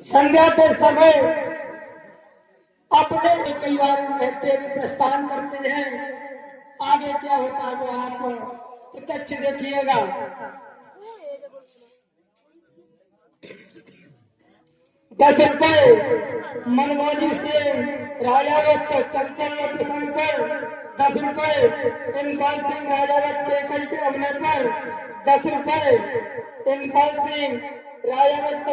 संध्या के समय अपने कई बार कहते प्रस्थान करते हैं। आगे क्या होता है वो आप प्रत्यक्ष देखिएगा। 10 रुपए मनमोजी से राजावत चलचल प्रसंग पर 10 रुपए इनपाल सिंह राजावत के कई के अभिनय पर 10 रुपए इनपाल सिंह राजावत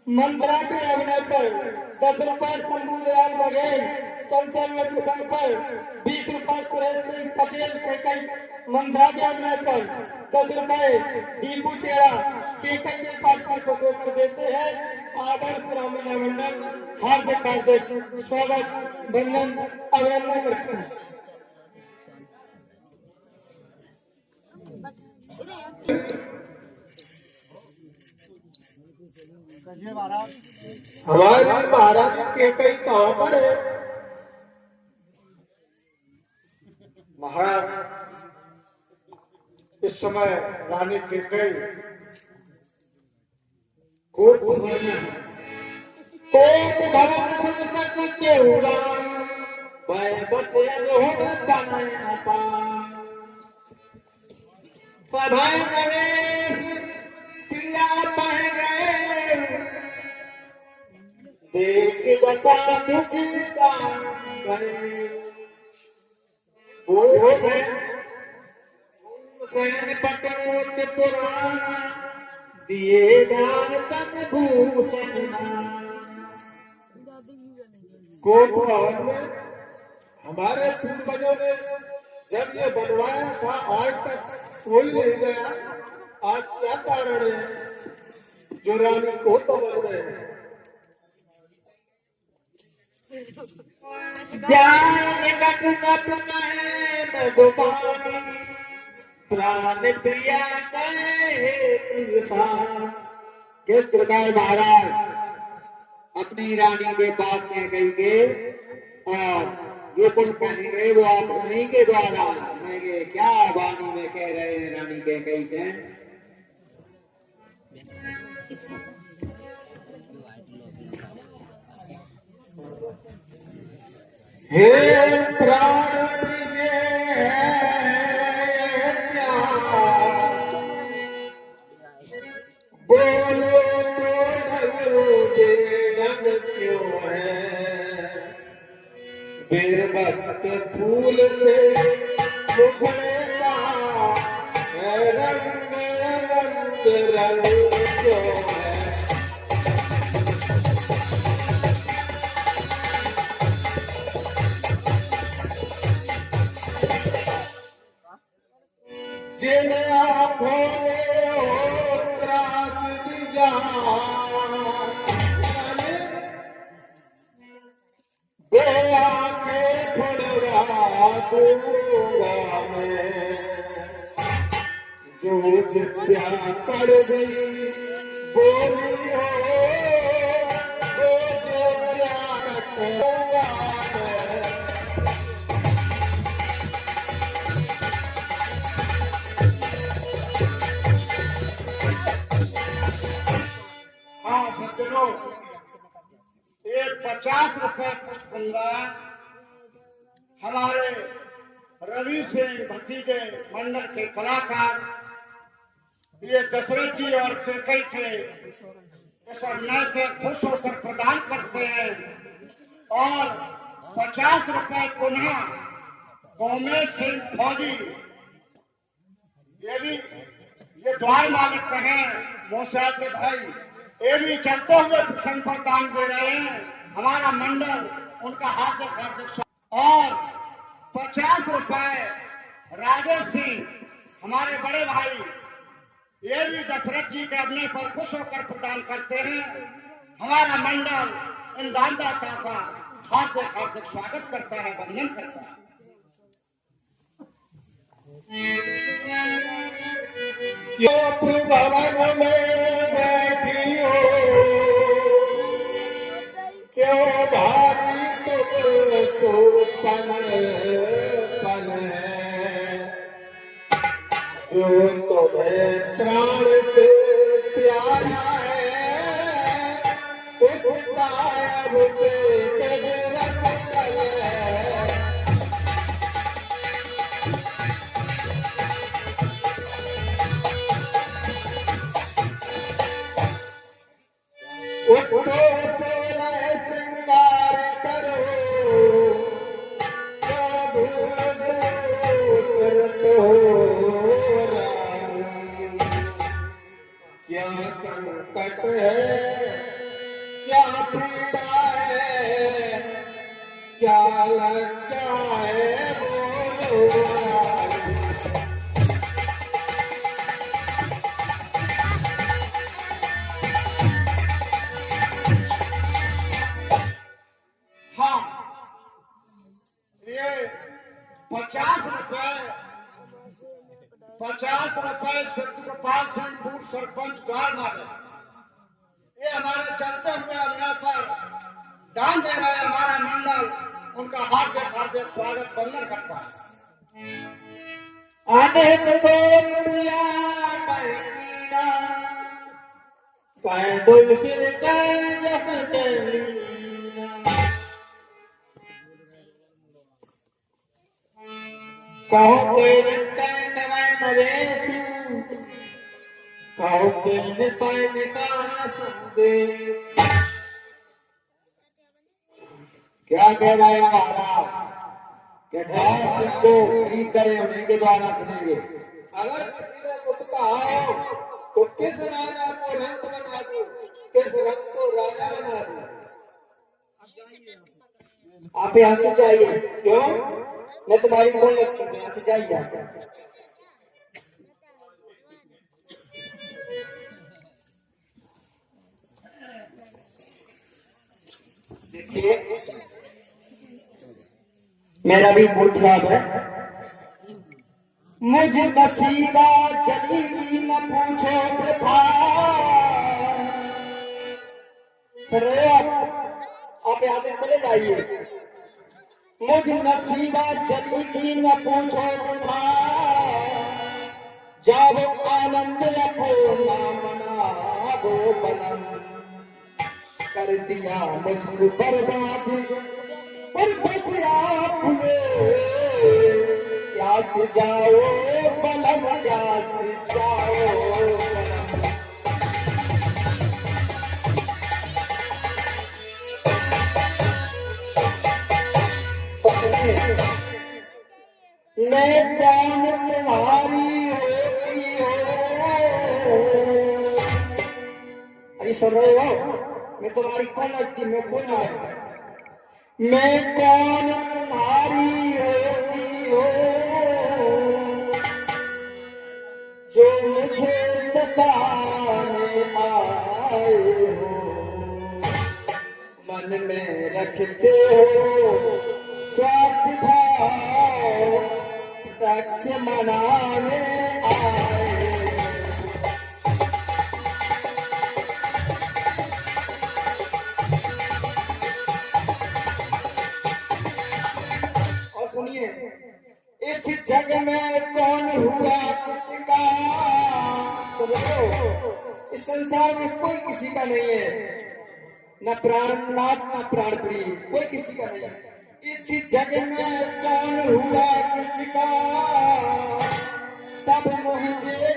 मंत्रा के अभिनय पर 10 रुपए शंभू दयाल बघेल चलचल प्रसंग पर 20 रुपए सुरेश सिंह पटेल के कई मंत्रा के अभिनय पर 10 रुपए दीपू चेड़ा के कई के पाठ पर को कर देते हैं। आदर्श रामलीला मंडल हार्दिक हार्दिक स्वागत वंदन अभिनंदन करते हैं। हमारे महाराज के कई कहां पर है? महाराज इस समय रानी के कई कोट भवन के होगा सभाएं प्रिया पाए गए देख बता दुखी पटोट पुराना दिए दान तन भूषण कोट भवन में हमारे पूर्वजों ने जब ये बनवाया था आज तक कोई नहीं गया। आज क्या कारण है जो रानी कोट भवन में प्राण प्रिया किस प्रकार महाराज अपनी रानी के पास कह गई के और जो कुछ कहेंगे वो आप उन्हीं के द्वारा कहेंगे। क्या वाणी में कह रहे हैं रानी के कई से? हे प्राण प्रिय बोलो तो ढंग क्यों है बेबत फूल से मुखड़े का रंग रंग रंग क्यों है। जिन आँखों में हो त्रास दिया दे आँखें फुड़वा दूंगा मैं जो जिद्या कर गई बोली हो वो जिद्या रखूंगा मैं। हाँ सज्जनों, ये 50 रुपए पुष्पगंगा हमारे रवि सिंह भतीजे मंडल के कलाकार ये दशरथ जी और कई थे इस अन्याय पे खुश होकर प्रदान करते हैं। और 50 रुपए पुनः गोमेश सिंह फौजी ये भी ये द्वार मालिक कहे मोसा के भाई ये भी चलते हुए प्रसंग पर दान दे रहे हैं। हमारा मंडल उनका हार्दिक हार्दिक स्वागत। और 50 रुपए राजेश सिंह हमारे बड़े भाई ये भी दशरथ जी के अभिनय पर खुश होकर प्रदान करते हैं। हमारा मंडल इन दानदाता का हार्दिक हार्दिक स्वागत करता है, वंदन करता है। भवन में बैठी हो क्यों भारी तुमको पन पन जो तुम्हें प्राण से प्यारा है सबसे तेज उठो सोलह श्रृंगार करो क्या धूल दूसर तो रानी। क्या संकट है क्या पीड़ा है क्या लज्जा है बोलो रानी। हाँ, ये 50 रुपए 50 रुपए सिद्ध गोपाल सिंह पूर्व सरपंच द्वार मारे, ये हमारे चलते हुए अभिनय पर दान दे रहे हैं। हमारा मंडल उनका हार्दिक हार्दिक स्वागत वंदन करता है। अनेक तो प्रिया कहना कह दो फिर कह जस डलीना। कहो कोई कह कराए नवेश कहो कोई पैन का संदेश। क्या कह रहा है हमारा कि तुमको फ्री करे उन्हीं के द्वारा सुनेंगे। अगर किसी ने कुछ कहा हो तो किस राजा को रंग बना दो किस रंग को राजा बना दो। आप यहाँ से जाइए। क्यों? मैं तुम्हारी कौन लगती हूँ? यहाँ से जाइए आप। देखिए मेरा भी मूड खराब है। मुझ नसीबा चली की न पूछो प्रथा। सर आप यहाँ से चले जाइए। मुझ नसीबा चली की न पूछो प्रथा। जब आनंद अपना मना दो बनम कर दिया मुझको बर्बाद और बस आपने प्यास जाओ बलम प्यास जाओ मैं कौन तुम्हारी होती हो। अरे सुन रहे हो? मैं तुम्हारी कौन लगती? मैं कोई ना लगता। मैं कौन तुम्हारी होती हो जो मुझे सताने आए हो। मन में रखते हो स्वार्थ भाव प्रत्यक्ष मनाने आए। सुनिए इस जग में कौन हुआ किसका। सुनो इस संसार में कोई किसी का नहीं है। न प्राणनाथ न प्राण प्रिय कोई किसी का नहीं है। इस जग में कौन हुआ किसका। सब मुझे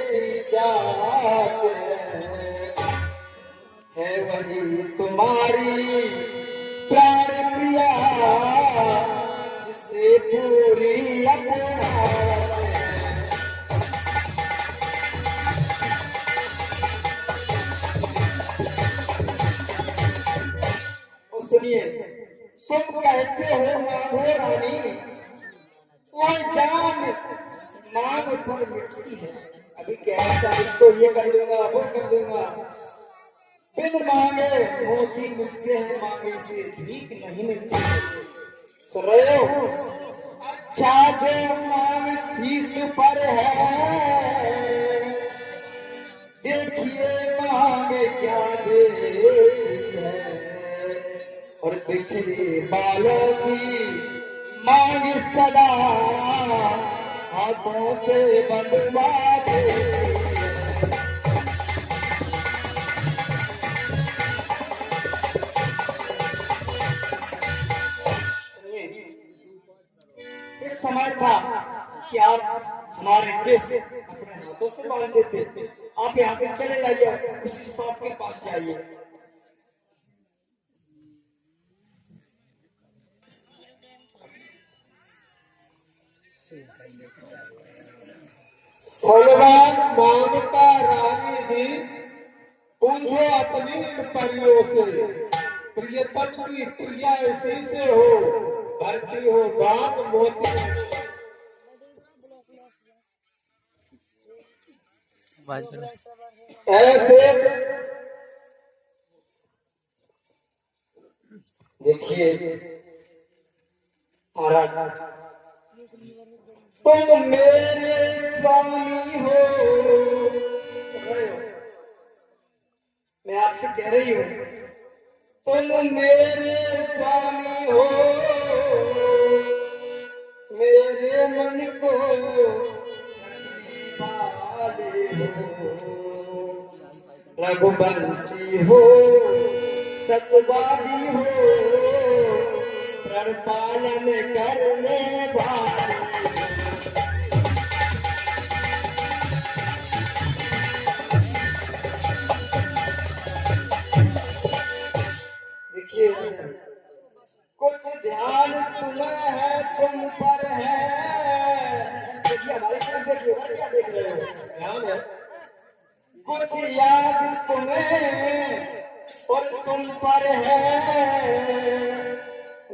की जात है वही तुम्हारी प्राण प्रिया जिसे पूरी अपना। सुनिए तुम कहते हो मांगो रानी कोई जान मांग पर मिटती है। अभी कहता इसको ये कर दूंगा वो कर दूंगा। बिन मांगे मोती मिलते हैं मांगे से भीख नहीं मिलती। सुन रहे हो? अच्छा जो मांग शीश पर है देखिए मांग क्या देती है। और बिखरे बालों की मांग सदा हाथों से बंधवा देती है। कि आप हमारे केस अपने हाथों से बांधते थे। आप यहाँ से चले जाइए, उसी शॉप के पास जाइए। बलवान मांगता रानी जी, पूछो अपनी इन परियों से, प्रियतम की प्रिया इसी से हो, भरती हो बाग मोती। ऐसे देखिए महाराज, तुम मेरे स्वामी हो। मैं आपसे कह रही हूँ, तुम मेरे स्वामी हो, मेरे मन को पाले हो। रघुवंशी हो, सतवादी हो, प्रण पालन करने वाले। देखिए, कुछ ध्यान तुम्हें है, तुम पर है। देखिए हमारी तरफ देखिए, उधर क्या देख रहे हो? ध्यान है। कुछ याद तुम्हें और तुम पर है।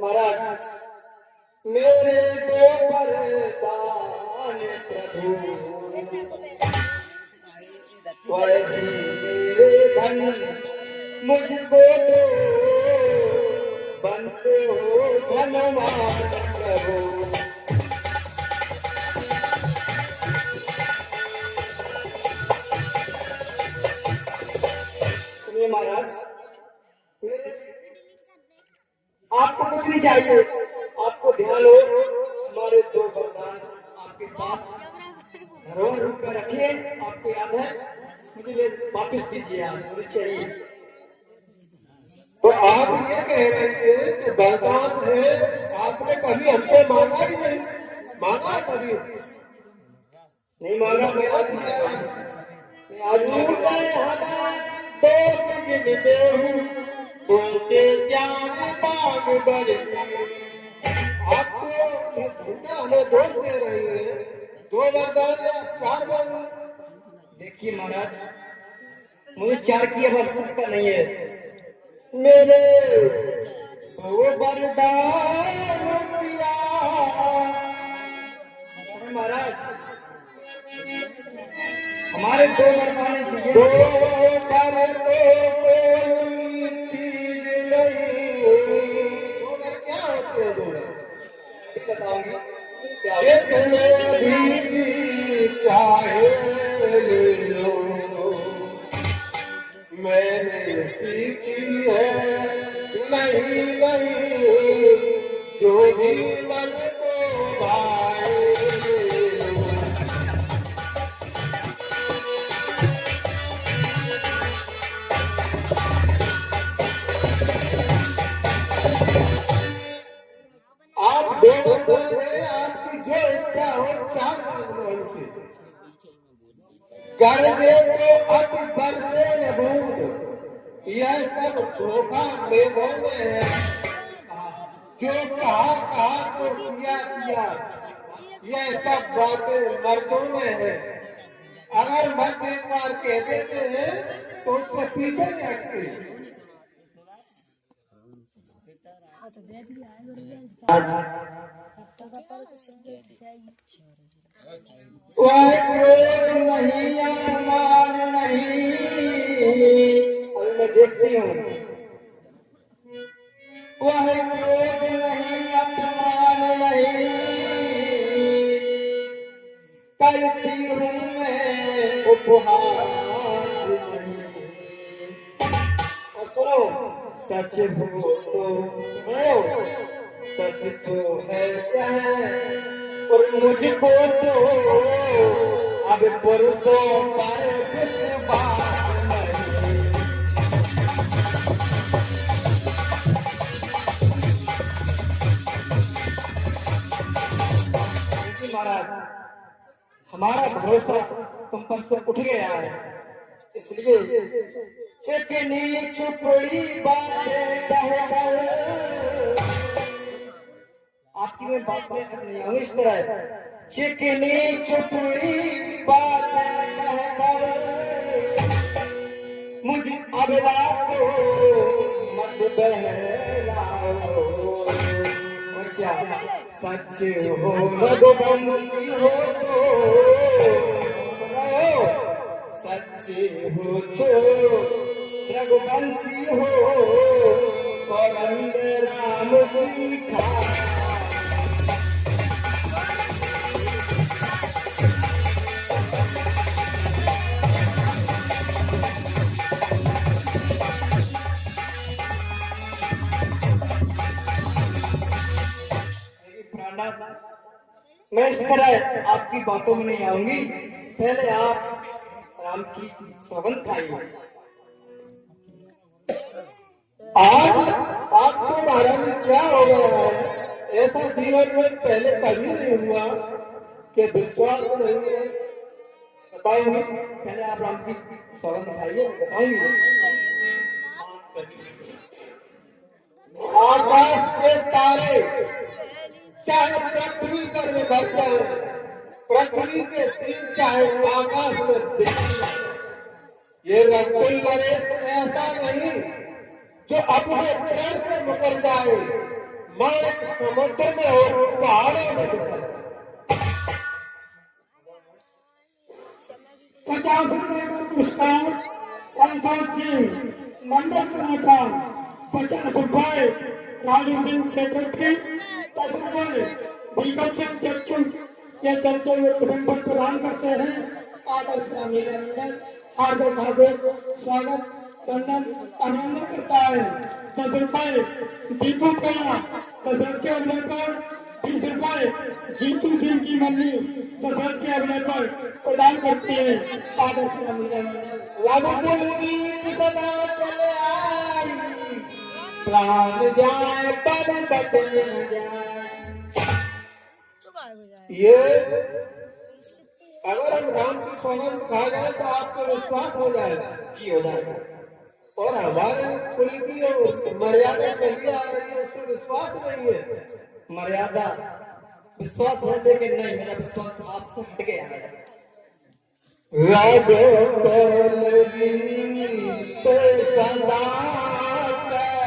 महाराज, मेरे दो वरदान प्रभु, वही मेरे धन मुझको दो, बनते हो धनवान प्रभु। सुनिए महाराज, आपको कुछ नहीं चाहिए, आपको ध्यान हो, हमारे दो वरदान आपके पास धरोहर रूप में रखिए। आपको याद है, मुझे वापस दीजिए, आज मुझे चाहिए। तो आप ये कह रही है कि वरदान है, आपने कभी हमसे मांगा ही नहीं, मांगा कभी नहीं मांगा। मैं आज गिनते हूँ, बोलते जान बाग बरसी। आपको हमें दोष दे रही है, दो वरदान या चार वरदान? देखिए महाराज, मुझे चार की आवश्यकता नहीं है। मेरे दो वरदान दिया महाराज, हमारे दो वरदान चाहिए। दो वर तो कोई चीज नहीं। दो वर क्या होते हैं? दो वर बताओगे? जितने भी जी चाहे ले लो, मैंने सीखी है नहीं नहीं, जो भी मन को भाए ले लो। आप दो वरदान में आपकी जो इच्छा हो चार मांग लो हमसे। गर्जे तो अब बरसे न बूंद, यह सब धोखा मेघों में है। जो कहा तो किया किया, यह सब बातें मर्दों में है। अगर मर्द एक बार कह देते हैं तो उससे पीछे नहीं हटते। वह क्रोध नहीं, अपमान नहीं। अभी मैं देखती हूँ, वह क्रोध नहीं, अपमान नहीं, करती हूँ मैं उपहास नहीं। और सुनो, सच हो तो सुनो, सच तो है और मुझको तो अब पुरुषों पर विश्वास नहीं। महाराज हमारा भरोसा तुम पर से उठ गया है, इसलिए चिकनी चुपड़ी बातें कह कर आपकी मैं बात में खत्म नहीं आऊंगी। इस तरह चिकनी चुपड़ी बातें कह कर मुझे अबला को मत बहलाओ। और क्या सच हो रघुवंशी हो तो सच हो तो रघुवंशी हो सौगंध राम की खा। मैं इस तरह आपकी बातों में नहीं आऊंगी, पहले आप राम की सौगंध खाइए। आज आपको महाराज क्या हो गया है? ऐसा जीवन में पहले कभी नहीं हुआ कि विश्वास नहीं है। बताऊंगी, पहले आप राम की सौगंध खाइए, बताऊंगी। आकाश के तारे चाहे पृथ्वी पर निर्भर कर, पृथ्वी के तीन चाहे आकाश में दिखे, ये रकुल नरेश ऐसा नहीं जो अपने प्रण से मुकर जाए, मानक समुद्र में हो पहाड़ों में मुकर। 50 रुपए का पुरस्कार संतोष सिंह मंडल चुनाता, 50 रुपए राजू सिंह सेक्रेटरी, 10 रुपए दीपक सिंह चच्चू ये चर्चा ये पर प्रदान करते हैं। आदर्श रामीला मंडल हार्दिक हार्दिक स्वागत वंदन अभिनंदन करता है। 10 रुपए दीपू पेड़ा दशरथ के अभिनय पर, 20 रुपए जीतू सिंह की मम्मी दशरथ के अभिनय पर प्रदान करती है। आदर्श रामीला मंडल रघुकुल की सदा चले आई, प्राण जाए पर बदल न जाए। ये अगर हम राम की सौगंध खा जाए तो आपको विश्वास हो जाएगा। जी हो जाएगा। और हमारे कुल की जो मर्यादा चली आ रही है उस पर विश्वास नहीं है। मर्यादा विश्वास है, लेकिन नहीं, मेरा विश्वास आपसे हट गया है। रघुकुल गीत सदा करे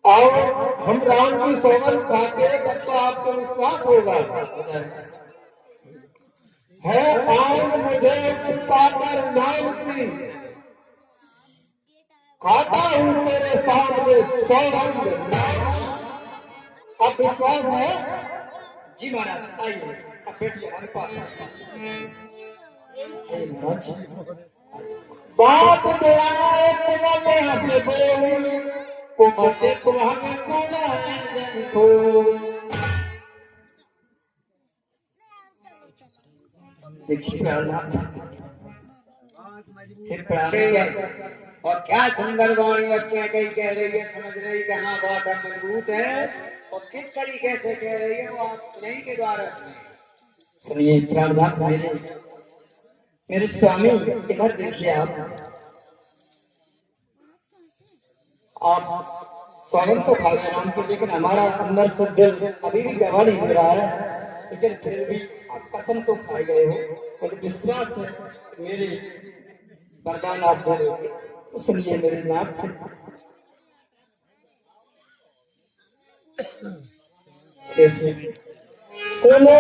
और हम राम की सौगंध खाते तब तो आपको विश्वास होगा। है आन मुझे छुपाकर नाम की, खाता हूं तेरे सामने सौगंध। अब विश्वास है? जी महाराज, आइए अब बैठिए हमारे पास। आइए महाराज। बात दिलाए तुम्हें हमें बोल, कुमते तुम्हारे को देखिए प्रहलाद, और क्या सुंदर वाणी और क्या कही कह रही है, समझ रही कि हाँ बात अब मजबूत है, और किस तरीके से कह रही है वो आप नहीं के द्वारा सुनिए। प्रहलाद मेरे स्वामी इधर देखिए, आप स्वागत तो खा रहे नाम को, लेकिन हमारा अंदर से दिल अभी भी गवाह नहीं दे रहा है, लेकिन फिर भी आप कसम तो खाए गए हो और विश्वास है मेरे वरदान आप दे दोगे। तो सुनिए मेरे नाम से, सुनो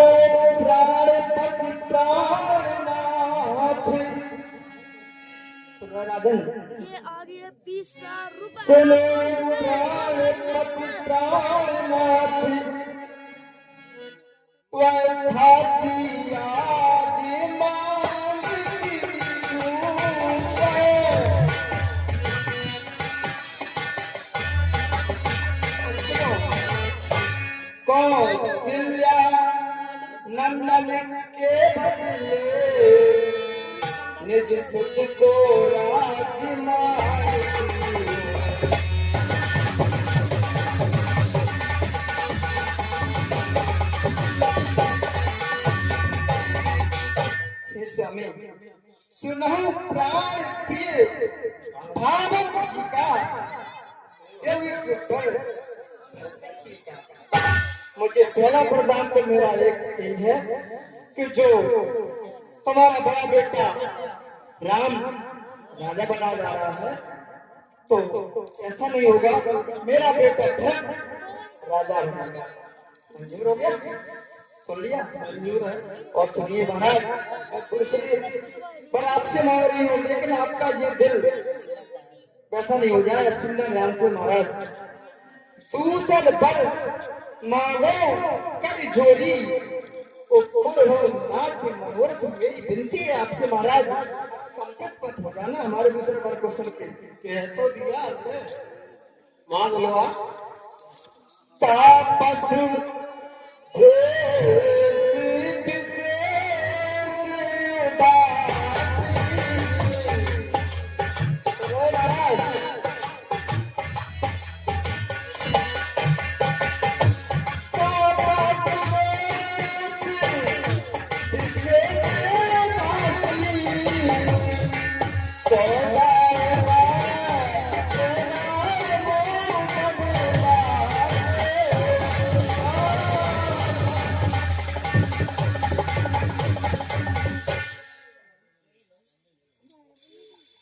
प्राणपति प्राणनाथ, राजन ये आ गया 20,000 रुपए। सुनो प्राणपति प्राणनाथ, वह खाती आज मांगती बल मुझे पहला वरदान तो मेरा एक यही है कि जो तुम्हारा बड़ा बेटा राम राजा बना जा रहा है तो ऐसा नहीं होगा, मेरा बेटा भरत राजा बनेगा। मंजूर हो गया? सुन लिया? मंजूर है। और सुनिए महाराज, पर आपसे मांग रही हूँ, लेकिन आपका ये दिल वैसा नहीं हो जाए। अब सुनना ध्यान से महाराज, तू सब बर मांगो कर जोरी, नाथ मनोरथ मेरी विनती है आपसे महाराज, संकट मत हो जाना हमारे दूसरे बार क्वेश्चन के। कह तो दिया आपने, मांग लो आप। तापस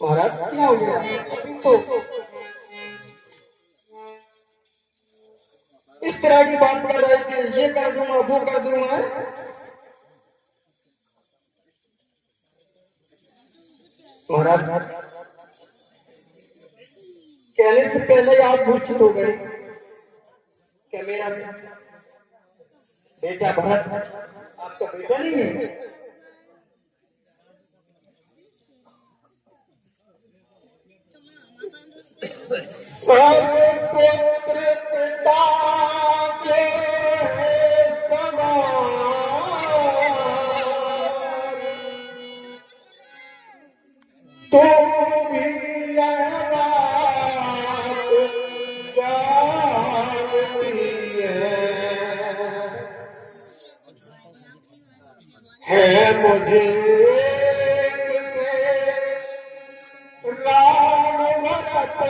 महाराज क्या हो गया? अभी तो इस तरह की बात कर रहे थे, ये कर दूंगा वो कर दूंगा। महाराज कहने से पहले ही आप मूर्छित हो गए। क्या मेरा बेटा भरत आपका बेटा नहीं है? पुत्र पिता के समान, तू भी है मुझे राम भरत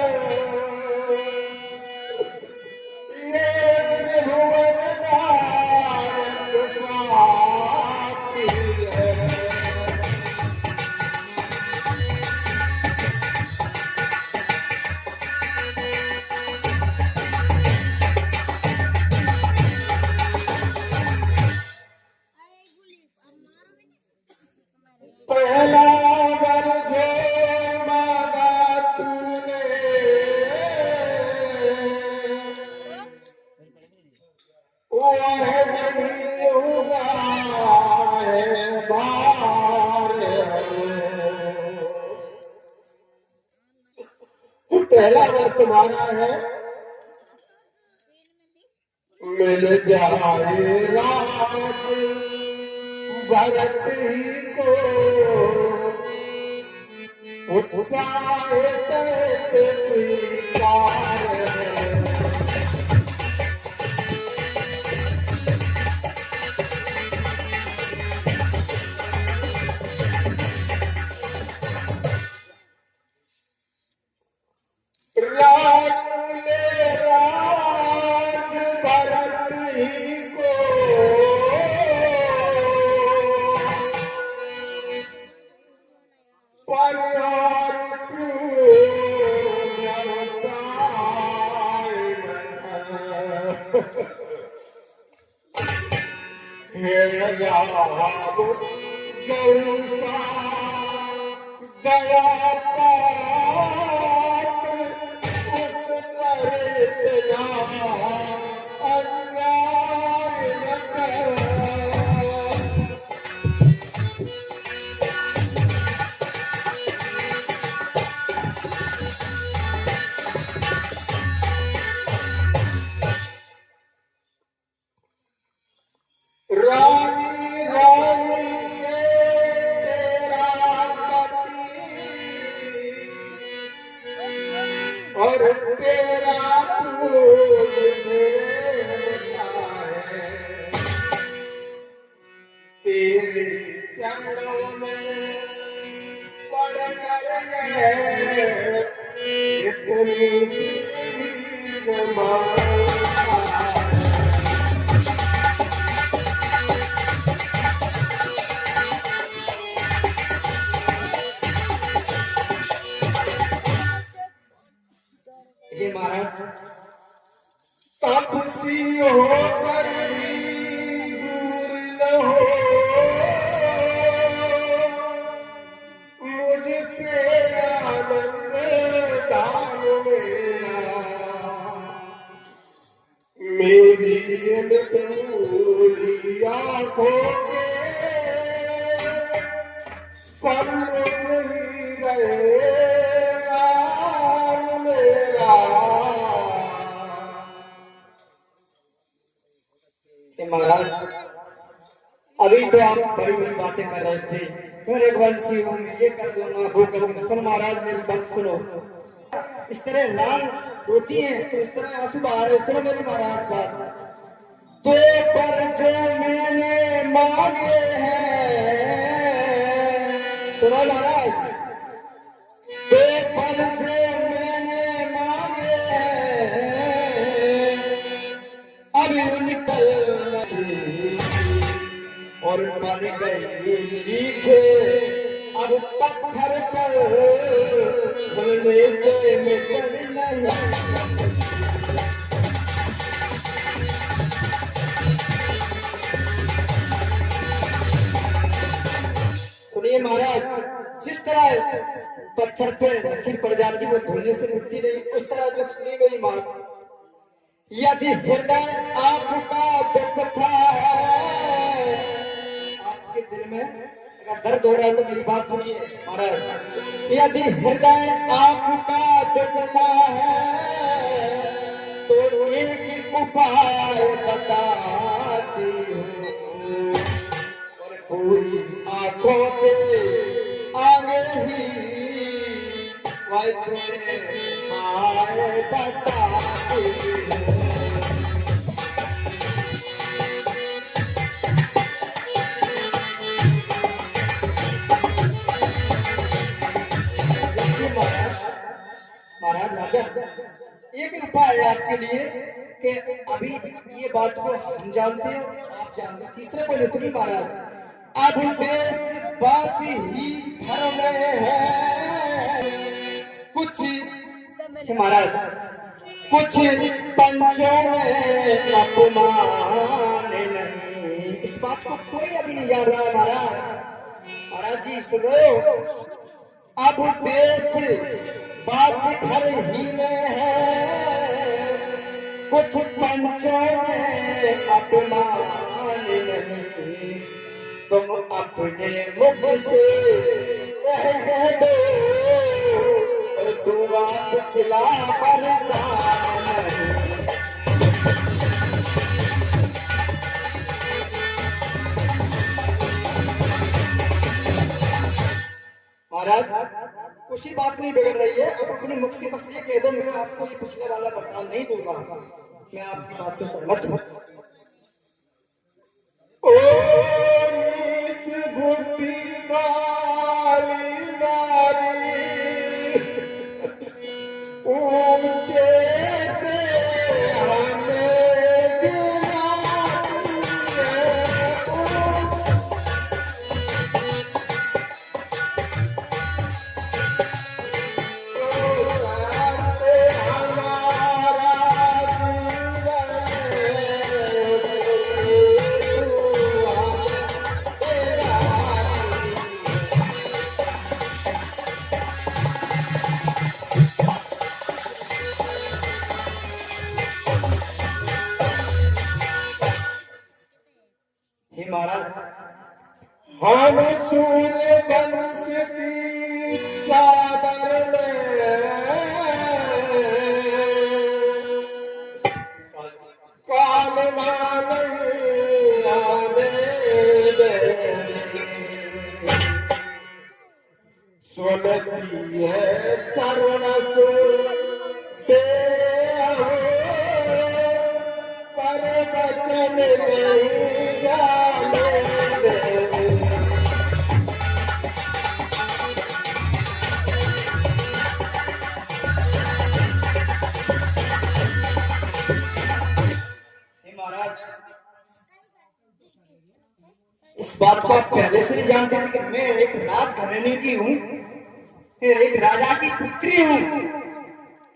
ये भुवन नारद साक्षी है। पहला वर जो मांगा तूने, वह नहीं होगा है बार। पहला वर तुम्हारा है, मिल जाए राज भरत ही को, उत्साह सहित स्वीकार है। राज भरत ही को, परिवार हे राम गौसा दया पात्र, उस पर इतना अन्याय न कर। रानी रानी ये तेरा पति और तेरा फूल देता है, तेरे चरणों में पड़ कर इतनी सी ये महाराज तपसी होकर भी दूर न हो मुझसे आनंद दान मेरा मेरी इन पूरी आंखों के सम्मुख ही रहेगा मेरा। महाराज अभी तो आप बड़ी बड़ी बातें कर रहे थे, फिर एक वंशी हूँ, मैं ये कर दूंगा वो कर दूंगा। सुनो महाराज मेरी बात सुनो, इस तरह लाल होती है तो इस तरह आंसू बहा रहे। सुनो मेरी महाराज बात। दो पर जो मैंने मांगे हैं, सुनो महाराज, दो पर जो मैंने मांगे हैं अभी निकल और बन गई लिखे अब पत्थर पर भूलने से मिटन नहीं। सुनिए महाराज, जिस तरह पत्थर पे लकीर पड़ जाती वो धुलने से मिटती नहीं, उस तरह जब सुनी मेरी मां, यदि हृदय आपका दुख था, आपके दिल में अगर दर्द हो रहा है तो मेरी बात सुनिए महाराज। यदि हृदय आपका दुख था तो एक उपाय बताती हूँ और पूरी आंखों के आगे ही वह तुम्हें बताती हूँ। महाराज राजा एक उपाय है आपके लिए कि अभी ये बात को हम जानते हैं आप जानते हैं, तीसरे को नहीं सुनी महाराज। अब देश बात ही धर्म में है कुछ महाराज, कुछ पंचों में अपमान नहीं। इस बात को कोई अभी नहीं जान रहा है महाराज। महाराज जी सुनो, अब देश बात घर ही में है कुछ पंचों में अपमान नहीं। तुम अपने मुख से कह दो और दुआ पिछला वरदान नहीं। महाराज कुछ ही बात नहीं बिगड़ रही है, अब अपने मुख से बस ये कह दो मैं आपको ये पिछले वाला वरदान नहीं दूंगा। मैं आपकी बात से सहमत हूँ। ओ नीच बुद्धि वाली नारी ऊंचे से हमें गिराती है। महाराज हम सूर्य वंश की चादर में कालवा नहीं आने देंगे। सुनती है सर्वस्व पर वचन नहीं जाने देंगे। बात को आप पहले से नहीं जानते थे कि मैं एक राजघराने की हूँ, फिर एक राजा की पुत्री हूँ।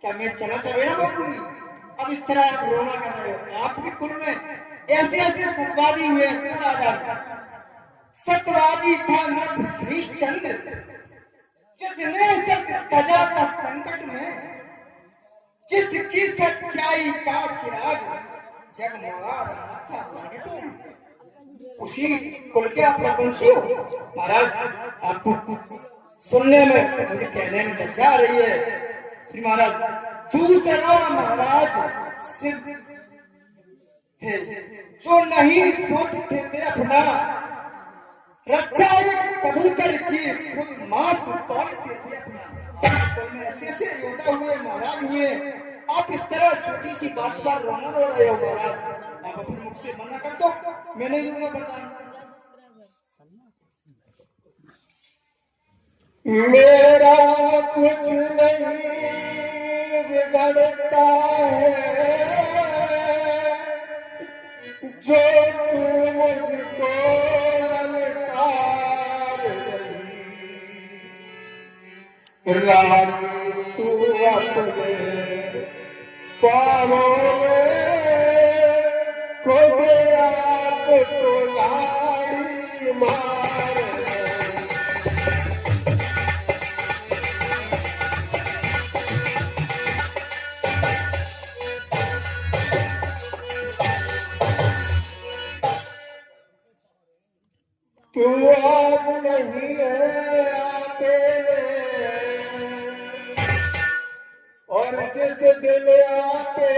क्या मैं चला चबेड़ा बोलूंगी? अब इस तरह आप रोना कर रहे हो। आपके कुल में ऐसे ऐसे सतवादी हुए राजा। सतवादी था नृप हरिश्चंद्र, जिसने सत्य तजा था संकट में, जिसकी सच्चाई का चिराग जगमगा रहा था प्रगट में। उसी कुल के आप वंशी हो महाराज। आपको सुनने में मुझे कहने में लज्जा आ रही है श्री महाराज। दूसरा महाराज शिव थे जो नहीं सोचते थे अपना, रक्षा एक कबूतर की खुद मांस तोड़ते थे अपना। में ऐसे ऐसे योद्धा हुए, महाराज हुए, आप इस तरह छोटी सी बात पर रोना रो रहे हो महाराज। आप अपने मुख से मना कर दो, मैं नहीं दूंगा वरदान। मेरा कुछ नहीं बिगड़ता है, जो तू मुझको ललकार रही। रानी तू अपने पारों में खुद आपको लाड़ी मार रही। तू आप नहीं है आते और जिस दिन आते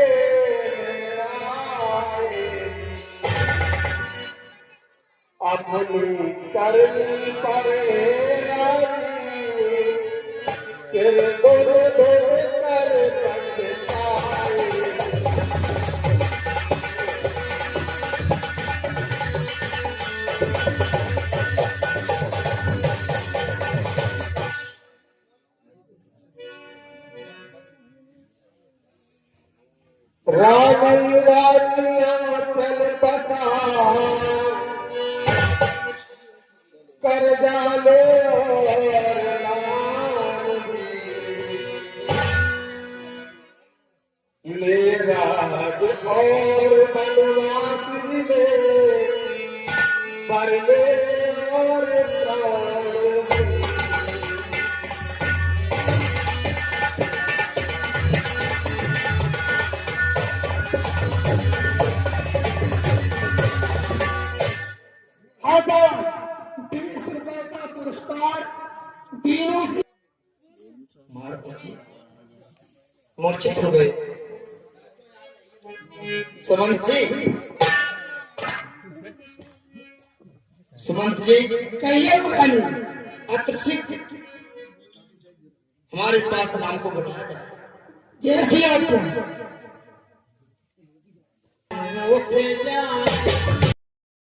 अपनी करनी पर फिर दुर दुर कर पछताए। रानी रानियां चल बसा कर जाले और नाम ले राज और बनवास ले पर ले और प्राण ₹20 का पुरस्कार तीनों से मूर्छित हो गए। सुमंत जी कहिए अतिशीघ्र हमारे पास नाम को बताया जाए। जैसे आप